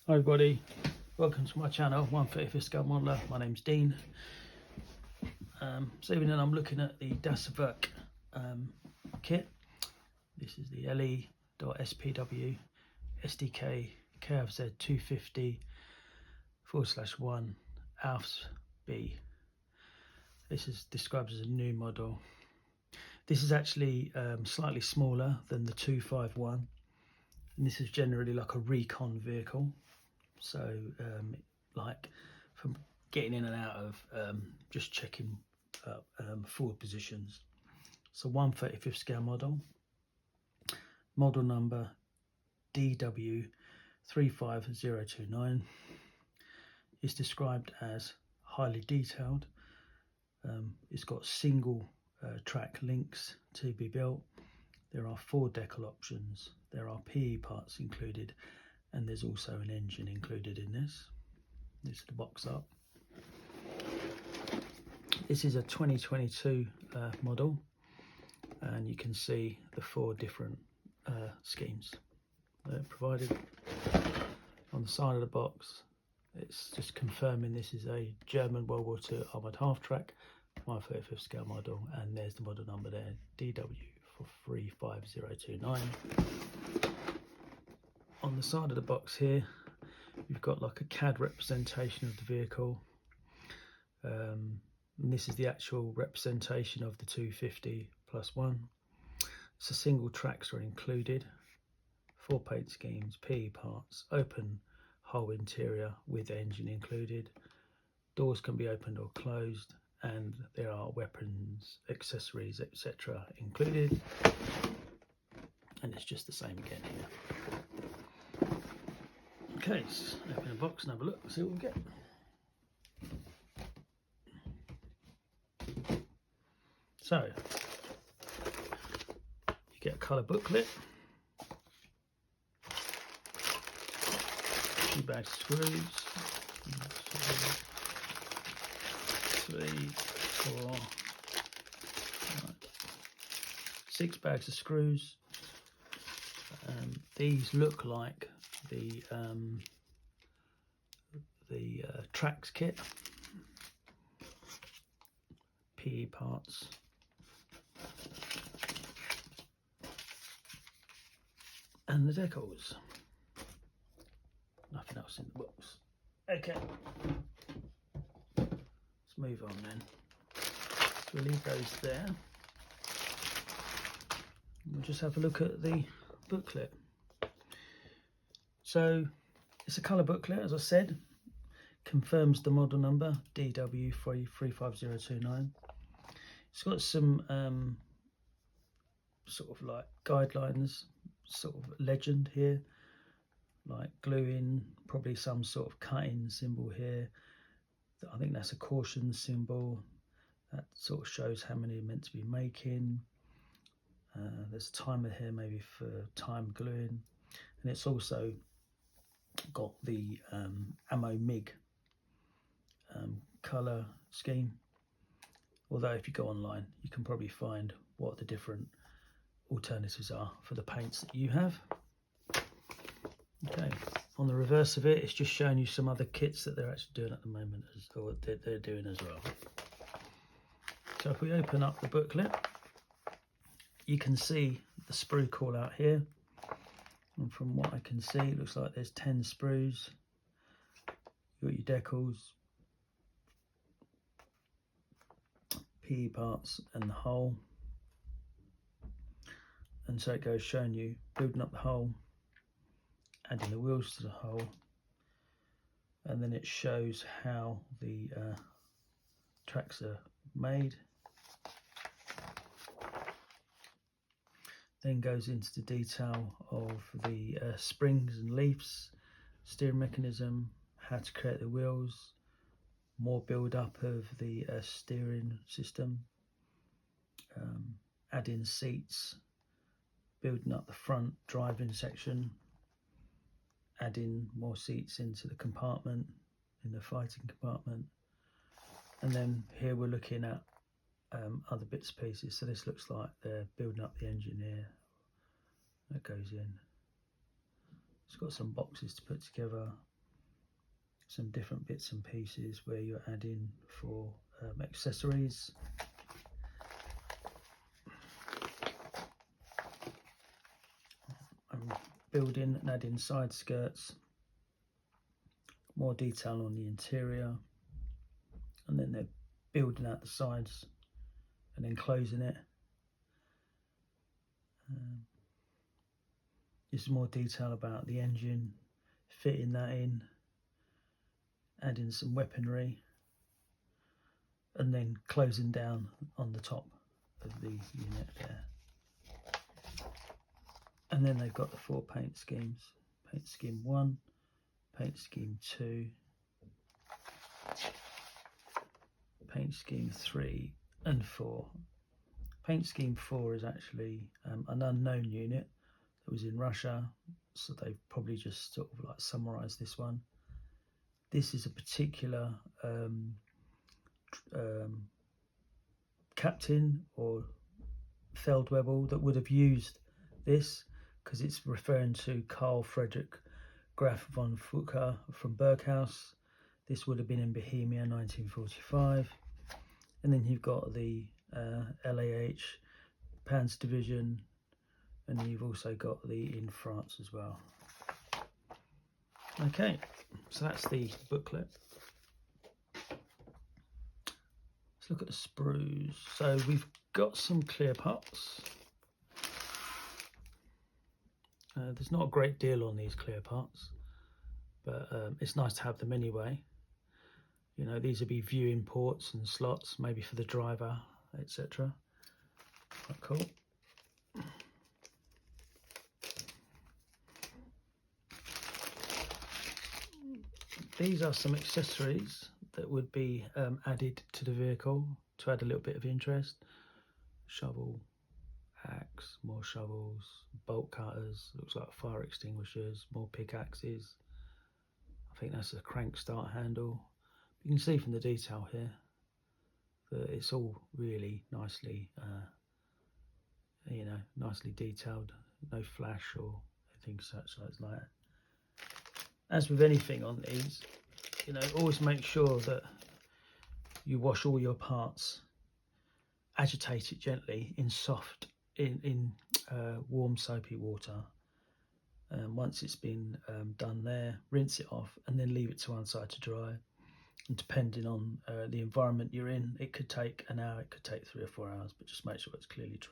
Hi everybody, welcome to my channel, 1/35 scale modeler. My name's Dean. This evening I'm looking at the Werk kit. This is the LE.SPW Sd.Kfz 250/1 Ausf B. This is described as a new model. This is actually slightly smaller than the 251, and this is generally like a recon vehicle. So like from getting in and out of just checking forward positions. So 1/35 scale model, model number DW35029, is described as highly detailed. It's got single track links to be built. There are 4 decal options. There are PE parts included, and there's also an engine included in this. This is the box up. This is a 2022 model, and you can see the 4 different schemes that are provided. On the side of the box, it's just confirming this is a German World War II armoured half-track 1/35 scale model, and there's the model number there, DW35029. On the side of the box here, you've got like a CAD representation of the vehicle, and this is the actual representation of the 250/1. So single tracks are included, 4 paint schemes, PE parts, open whole interior with engine included. Doors can be opened or closed, and there are weapons, accessories, etc. included. And it's just the same again here. Okay, let's open the box and have a look, see what we get. So, you get a colour booklet, 2 bags of screws, 3, 4, 6 bags of screws. These look like the tracks kit, PE parts, and the decals. Nothing else in the box. Okay, let's move on then. So we'll leave those there. We'll just have a look at the booklet. So it's a colour booklet, as I said, confirms the model number DW35029. It's got some sort of like guidelines, sort of legend here, like gluing, probably some sort of cutting symbol here. I think that's a caution symbol. That sort of shows how many are meant to be making. There's a timer here, maybe for time gluing, and it's also got the ammo MIG colour scheme. Although if you go online, you can probably find what the different alternatives are for the paints that you have. Okay, on the reverse of it, it's just showing you some other kits that they're actually doing at the moment, or they're doing as well. So if we open up the booklet, you can see the sprue call out here, and from what I can see, it looks like there's 10 sprues. You've got your decals, PE parts, and the hull. And so it goes showing you building up the hull, adding the wheels to the hull, and then it shows how the tracks are made. Then goes into the detail of the springs and leaves, steering mechanism, how to create the wheels, more build up of the steering system, adding seats, building up the front driving section, adding more seats into the compartment, in the fighting compartment. And then here we're looking at other bits and pieces. So this looks like they're building up the engine here. That goes in. It's got some boxes to put together, some different bits and pieces where you're adding for accessories. I'm building and adding side skirts, more detail on the interior, and then they're building out the sides and then closing it. This is more detail about the engine, fitting that in, adding some weaponry, and then closing down on the top of the unit there. And then they've got the 4 paint schemes: paint scheme 1, paint scheme 2, paint scheme 3 and 4. Paint scheme 4 is actually an unknown unit that was in Russia, so they've probably just sort of like summarized this one. This is a particular captain or Feldwebel that would have used this, because it's referring to Carl Friedrich Graf von Fuka from Berghaus. This would have been in Bohemia 1945. And then you've got the LAH Panzer Division, and you've also got the in France as well. Okay, so that's the booklet. Let's look at the sprues. So we've got some clear parts. There's not a great deal on these clear parts, but it's nice to have them anyway. You know, these would be viewing ports and slots, maybe for the driver, etc. Quite cool. These are some accessories that would be added to the vehicle to add a little bit of interest. Shovel, axe, more shovels, bolt cutters, looks like fire extinguishers, more pickaxes. I think that's a crank start handle. You can see from the detail here that it's all really nicely, nicely detailed. No flash or anything such like that. As with anything on these, you know, always make sure that you wash all your parts. Agitate it gently in warm soapy water. Once it's been done there, rinse it off and then leave it to one side to dry. And depending on the environment you're in, it could take an hour, it could take 3 or 4 hours, but just make sure it's clearly dry.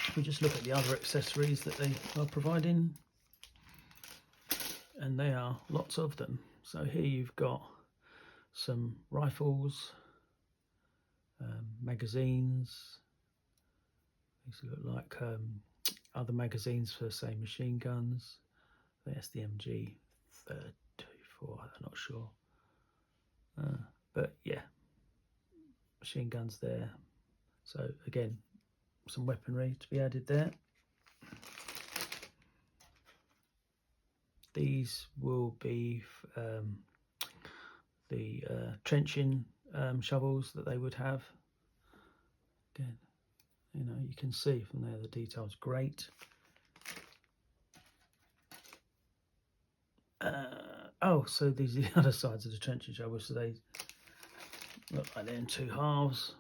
If we just look at the other accessories that they are providing, and they are lots of them. So here you've got some rifles, magazines. These look like other magazines for, say, machine guns. That's the MG 34, I'm not sure. But yeah, machine guns there. So again, some weaponry to be added there. These will be the trenching shovels that they would have. Again, you know, you can see from there the detail's great. So these are the other sides of the trenching shovels. So they look like they're in 2 halves.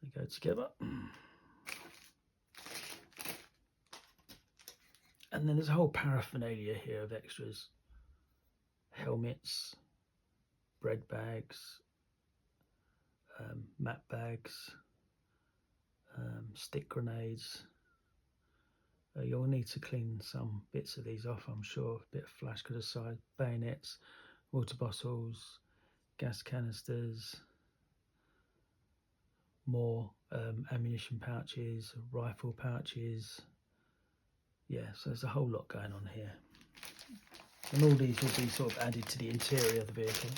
They go together. And then there's a whole paraphernalia here of extras. Helmets, bread bags, mat bags, stick grenades. You'll need to clean some bits of these off, I'm sure. A bit of flash could aside. Bayonets, water bottles, gas canisters, more ammunition pouches, rifle pouches. Yeah, so there's a whole lot going on here. And all these will be sort of added to the interior of the vehicle.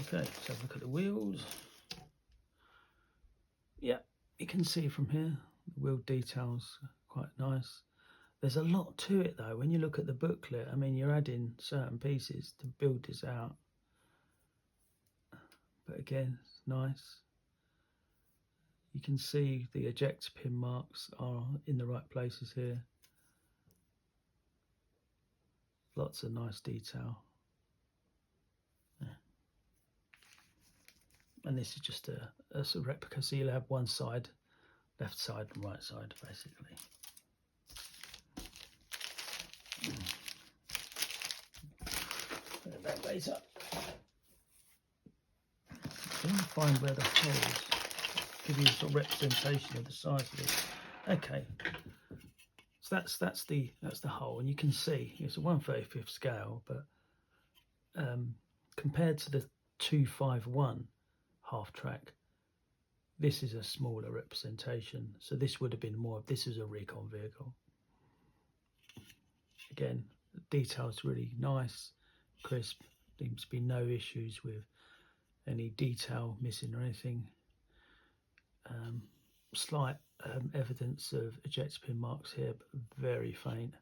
Okay, let's have a look at the wheels. Yeah, you can see from here, the wheel details are quite nice. There's a lot to it though. When you look at the booklet, I mean, you're adding certain pieces to build this out. But again, it's nice. You You can see the ejector pin marks are in the right places here. Lots of nice detail. Yeah. And this is just a sort of replica, so you'll have one side, left side and right side basically. Put it back later. Trying to find where the holes give you a sort of representation of the size of it. Okay, so that's the hole, and you can see it's a 1/35 scale, but compared to the 251 half track, this is a smaller representation. So this would have been more. This is a recon vehicle. Again, the detail's really nice, crisp. Seems to be no issues with any detail missing or anything. Slight evidence of ejector pin marks here, but very faint.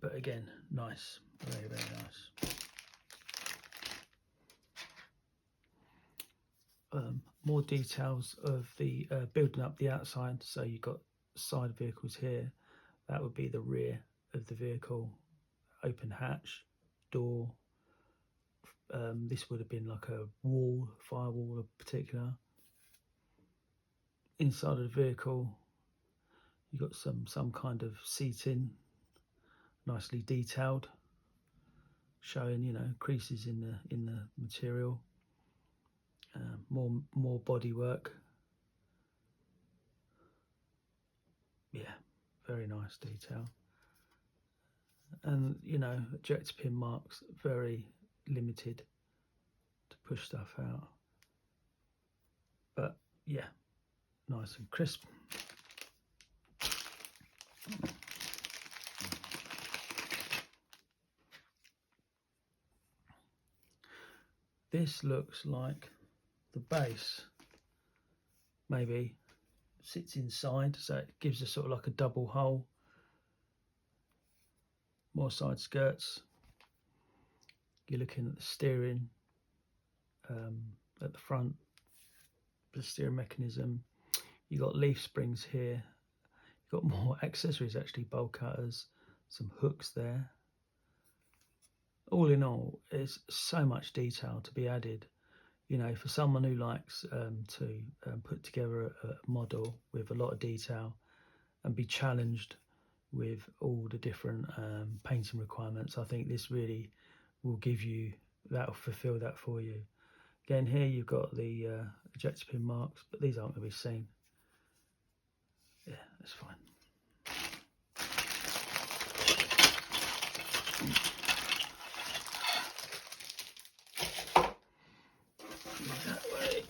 But again, nice, very, very nice. More details of the building up the outside. So you've got side vehicles here. That would be the rear of the vehicle. Open hatch, door. This would have been like a wall, firewall in particular. Inside of the vehicle, you've got some kind of seating, nicely detailed, showing, you know, creases in the material. More body work. Yeah, very nice detail. And, you know, ejector pin marks, very limited to push stuff out. But yeah, nice and crisp. This looks like the base maybe sits inside, so it gives us sort of like a double hole. More side skirts. You're looking at the steering at the front, the steering mechanism. You've got leaf springs here. You've got more accessories actually, bowl cutters, some hooks there. All in all, there's so much detail to be added. You know, for someone who likes to put together a model with a lot of detail and be challenged with all the different painting requirements, I think this really will give you that, will fulfill that for you. Again, here you've got the ejector pin marks, but these aren't going to be seen. Yeah, that's fine. That way.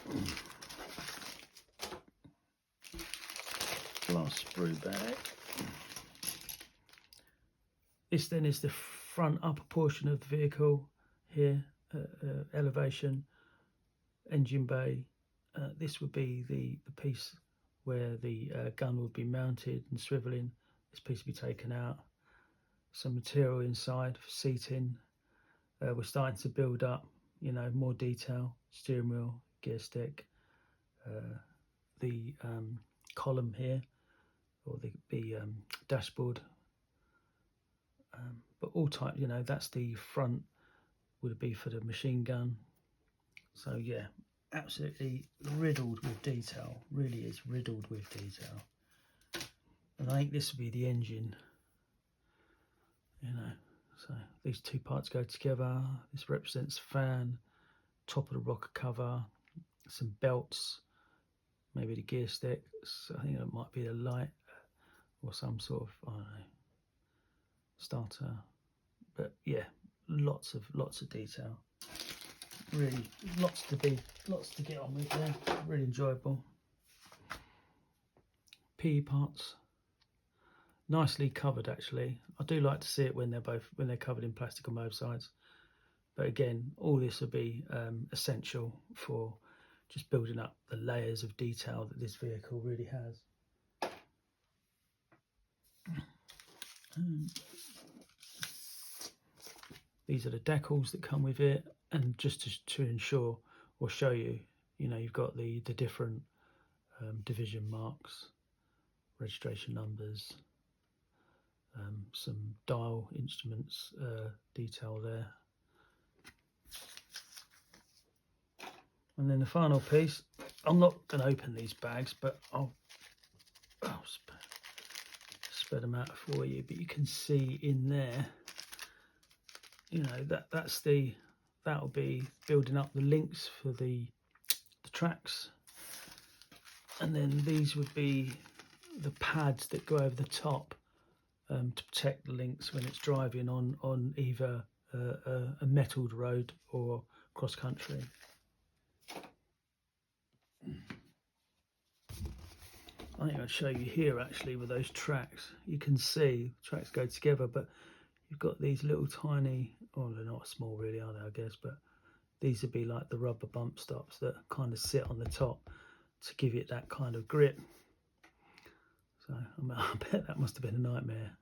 Glass sprue bag. This then is the front upper portion of the vehicle here, elevation, engine bay. This would be the piece where the gun would be mounted and swivelling. This piece would be taken out. Some material inside for seating. We're starting to build up, you know, more detail. Steering wheel, gear stick, the column here, or the dashboard. But all type, you know, that's the front, would be for the machine gun. So yeah, absolutely riddled with detail, really is riddled with detail. And I think this would be the engine, you know. So these two parts go together. This represents fan, top of the rocker cover, some belts, maybe the gear sticks. I think it might be the light or some sort of, I don't know, starter. But yeah, lots of detail. Really, lots to get on with there. Really enjoyable. PE parts, nicely covered actually. I do like to see it when they're covered in plastic on both sides. But again, all this will be essential for just building up the layers of detail that this vehicle really has. These are the decals that come with it, and just to ensure or show you, you know, you've got the different division marks, registration numbers, some dial instruments detail there. And then the final piece, I'm not going to open these bags, but I'll spread them out for you. But you can see in there, you know, that'll be building up the links for the tracks, and then these would be the pads that go over the top to protect the links when it's driving on either a metalled road or cross country. I think I'll show you here actually with those tracks. You can see the tracks go together, but you've got these little tiny, oh, they're not small really, are they, I guess, but these would be like the rubber bump stops that kind of sit on the top to give it that kind of grip. So I bet that must have been a nightmare.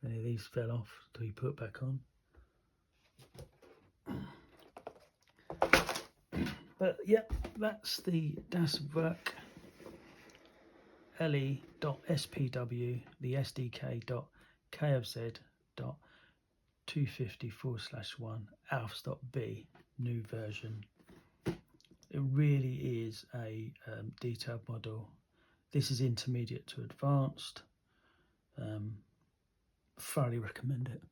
Any of these fell off to be put back on. But yeah, that's the Das Werk LE.SPW, the SDK.KFZ.250/1 Ausf.B new version. It really is a detailed model. This is intermediate to advanced. Thoroughly recommend it.